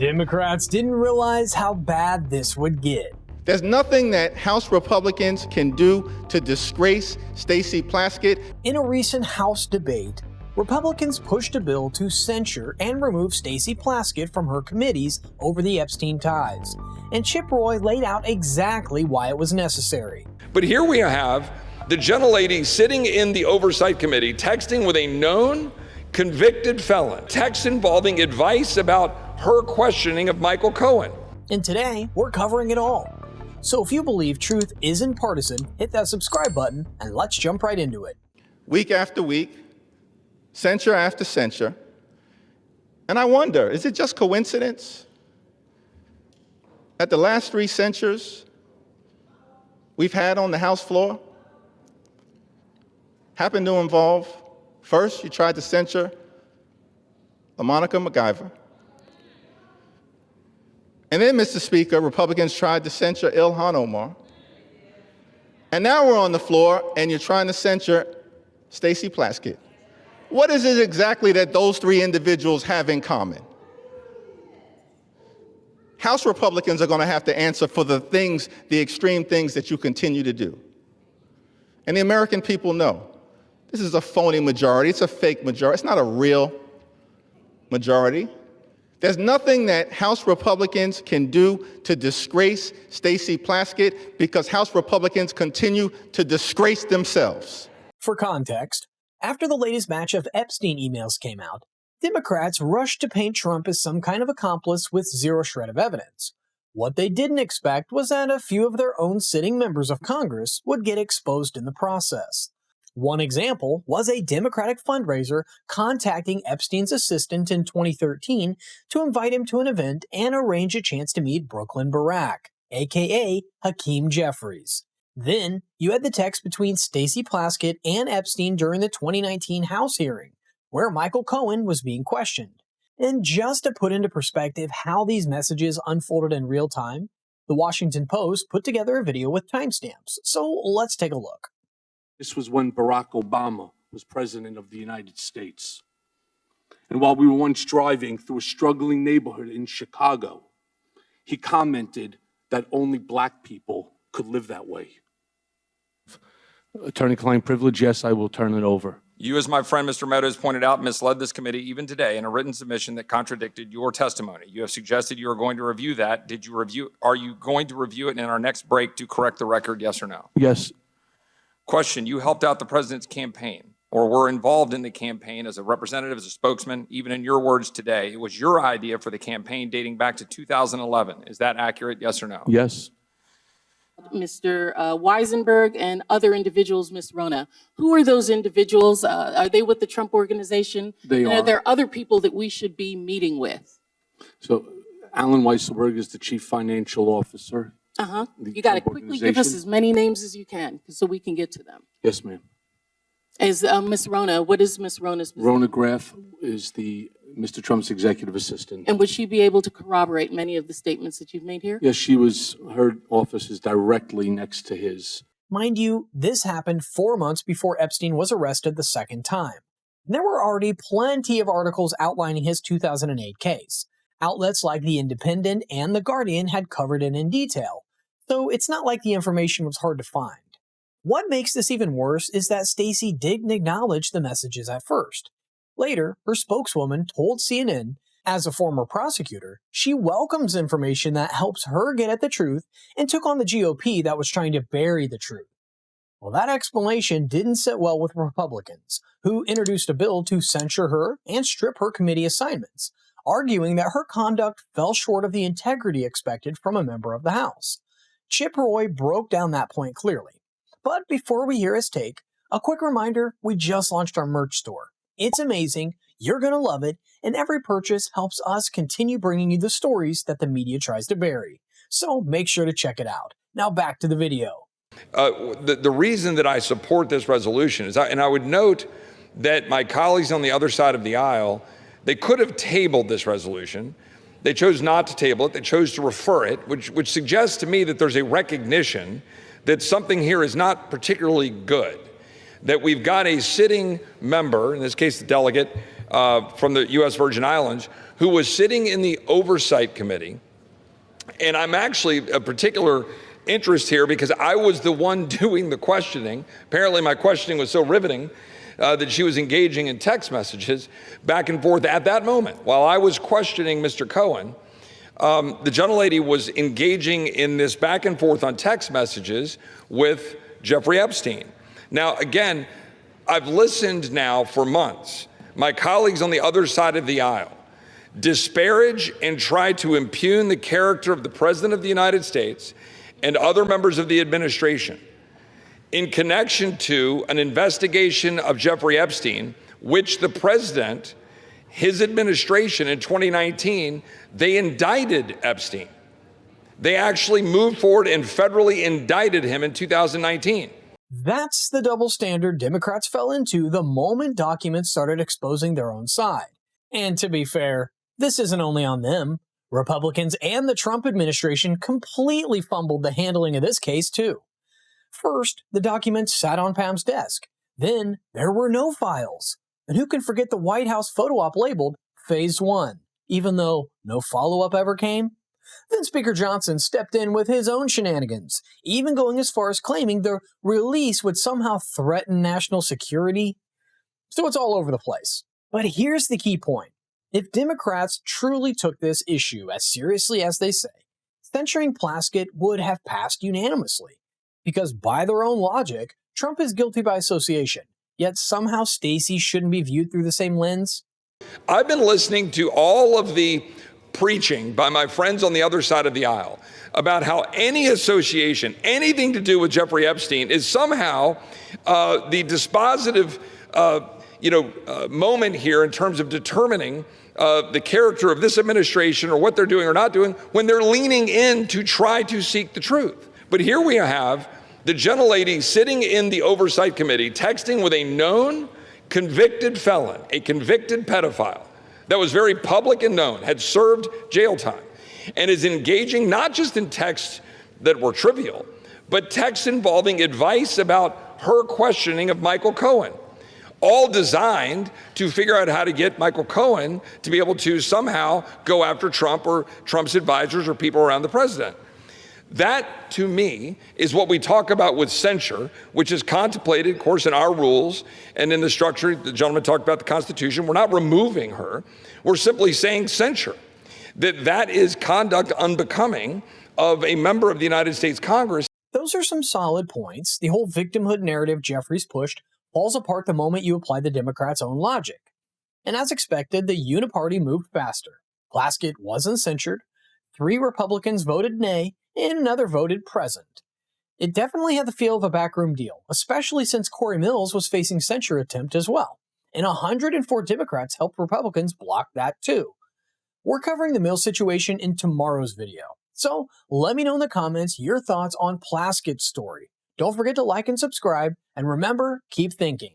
Democrats didn't realize how bad this would get. There's nothing that House Republicans can do to disgrace Stacey Plaskett. In a recent House debate, Republicans pushed a bill to censure and remove Stacey Plaskett from her committees over the Epstein ties. And Chip Roy laid out exactly why it was necessary. But here we have the gentlelady sitting in the Oversight Committee texting with a known convicted felon, text involving advice about her questioning of Michael Cohen. And today, we're covering it all. So if you believe truth isn't partisan, hit that subscribe button and let's jump right into it. Week after week, censure after censure. And I wonder, is it just coincidence that the last 3 censures we've had on the House floor happen to involve, first, you tried to censure Monica MacGyver. And then, Mr. Speaker, Republicans tried to censure Ilhan Omar. And now we're on the floor and you're trying to censure Stacey Plaskett. What is it exactly that those 3 individuals have in common? House Republicans are going to have to answer for the things, the extreme things that you continue to do. And the American people know this is a phony majority. It's a fake majority. It's not a real majority. There's nothing that House Republicans can do to disgrace Stacey Plaskett because House Republicans continue to disgrace themselves. For context, after the latest batch of Epstein emails came out, Democrats rushed to paint Trump as some kind of accomplice with zero shred of evidence. What they didn't expect was that a few of their own sitting members of Congress would get exposed in the process. One example was a Democratic fundraiser contacting Epstein's assistant in 2013 to invite him to an event and arrange a chance to meet Brooklyn Barack, aka Hakeem Jeffries. Then, you had the text between Stacey Plaskett and Epstein during the 2019 House hearing, where Michael Cohen was being questioned. And just to put into perspective how these messages unfolded in real time, the Washington Post put together a video with timestamps, so let's take a look. This was when Barack Obama was president of the United States. And while we were once driving through a struggling neighborhood in Chicago, he commented that only black people could live that way. Attorney-client privilege, yes, I will turn it over. You, as my friend Mr. Meadows pointed out, misled this committee even today in a written submission that contradicted your testimony. You have suggested you are going to review that. Are you going to review it in our next break to correct the record, yes or no? Yes. Question, you helped out the president's campaign or were involved in the campaign as a representative, as a spokesman, even in your words today. It was your idea for the campaign dating back to 2011. Is that accurate, yes or no? Yes. Mr. Weisenberg and other individuals, Ms. Rona. Who are those individuals? Are they with the Trump organization? They are. Are there other people that we should be meeting with? So Alan Weisselberg is the chief financial officer. You got to quickly give us as many names as you can so we can get to them. Yes, ma'am. Is Ms. Rona, what is Ms. Rona's position? Rona Graff is Mr. Trump's executive assistant. And would she be able to corroborate many of the statements that you've made here? Yes, her office is directly next to his. Mind you, this happened 4 months before Epstein was arrested the second time. And there were already plenty of articles outlining his 2008 case. Outlets like The Independent and The Guardian had covered it in detail, so it's not like the information was hard to find. What makes this even worse is that Stacey didn't acknowledge the messages at first. Later, her spokeswoman told CNN, as a former prosecutor, she welcomes information that helps her get at the truth and took on the GOP that was trying to bury the truth. Well, that explanation didn't sit well with Republicans, who introduced a bill to censure her and strip her committee assignments, arguing that her conduct fell short of the integrity expected from a member of the House. Chip Roy broke down that point clearly. But before we hear his take, a quick reminder, we just launched our merch store. It's amazing, you're going to love it, and every purchase helps us continue bringing you the stories that the media tries to bury. So make sure to check it out. Now back to the video. The reason that I support this resolution is, and I would note that my colleagues on the other side of the aisle, they could have tabled this resolution. They chose not to table it. They chose to refer it, which suggests to me that there's a recognition that something here is not particularly good, that we've got a sitting member, in this case the delegate, from the U.S. Virgin Islands, who was sitting in the Oversight Committee. And I'm actually a particular interest here because I was the one doing the questioning. Apparently my questioning was so riveting that she was engaging in text messages back and forth at that moment. While I was questioning Mr. Cohen, the gentlelady was engaging in this back and forth on text messages with Jeffrey Epstein. Now, again, I've listened now for months. My colleagues on the other side of the aisle disparage and try to impugn the character of the President of the United States and other members of the administration in connection to an investigation of Jeffrey Epstein, which the President, his administration in 2019, they indicted Epstein. They actually moved forward and federally indicted him in 2019. That's the double standard Democrats fell into the moment documents started exposing their own side. And to be fair, this isn't only on them. Republicans and the Trump administration completely fumbled the handling of this case too. First, the documents sat on Pam's desk. Then, there were no files. And who can forget the White House photo op labeled Phase 1, even though no follow-up ever came? Then Speaker Johnson stepped in with his own shenanigans, even going as far as claiming the release would somehow threaten national security. So it's all over the place. But here's the key point. If Democrats truly took this issue as seriously as they say, censuring Plaskett would have passed unanimously. Because by their own logic, Trump is guilty by association, yet somehow Stacey shouldn't be viewed through the same lens. I've been listening to all of the preaching by my friends on the other side of the aisle about how any association, anything to do with Jeffrey Epstein is somehow the dispositive moment here in terms of determining the character of this administration or what they're doing or not doing when they're leaning in to try to seek the truth. But here we have the gentlelady sitting in the Oversight Committee texting with a known convicted felon, a convicted pedophile that was very public and known, had served jail time, and is engaging not just in texts that were trivial, but texts involving advice about her questioning of Michael Cohen, all designed to figure out how to get Michael Cohen to be able to somehow go after Trump or Trump's advisors or people around the president. That, to me, is what we talk about with censure, which is contemplated, of course, in our rules and in the structure. The gentleman talked about the Constitution. We're not removing her. We're simply saying censure, that is conduct unbecoming of a member of the United States Congress. Those are some solid points. The whole victimhood narrative Jeffries pushed falls apart the moment you apply the Democrats' own logic. And as expected, the uniparty moved faster. Plaskett wasn't censured. 3 Republicans voted nay, and another voted present. It definitely had the feel of a backroom deal, especially since Corey Mills was facing censure attempt as well. And 104 Democrats helped Republicans block that too. We're covering the Mills situation in tomorrow's video. So let me know in the comments your thoughts on Plaskett's story. Don't forget to like and subscribe, and remember, keep thinking.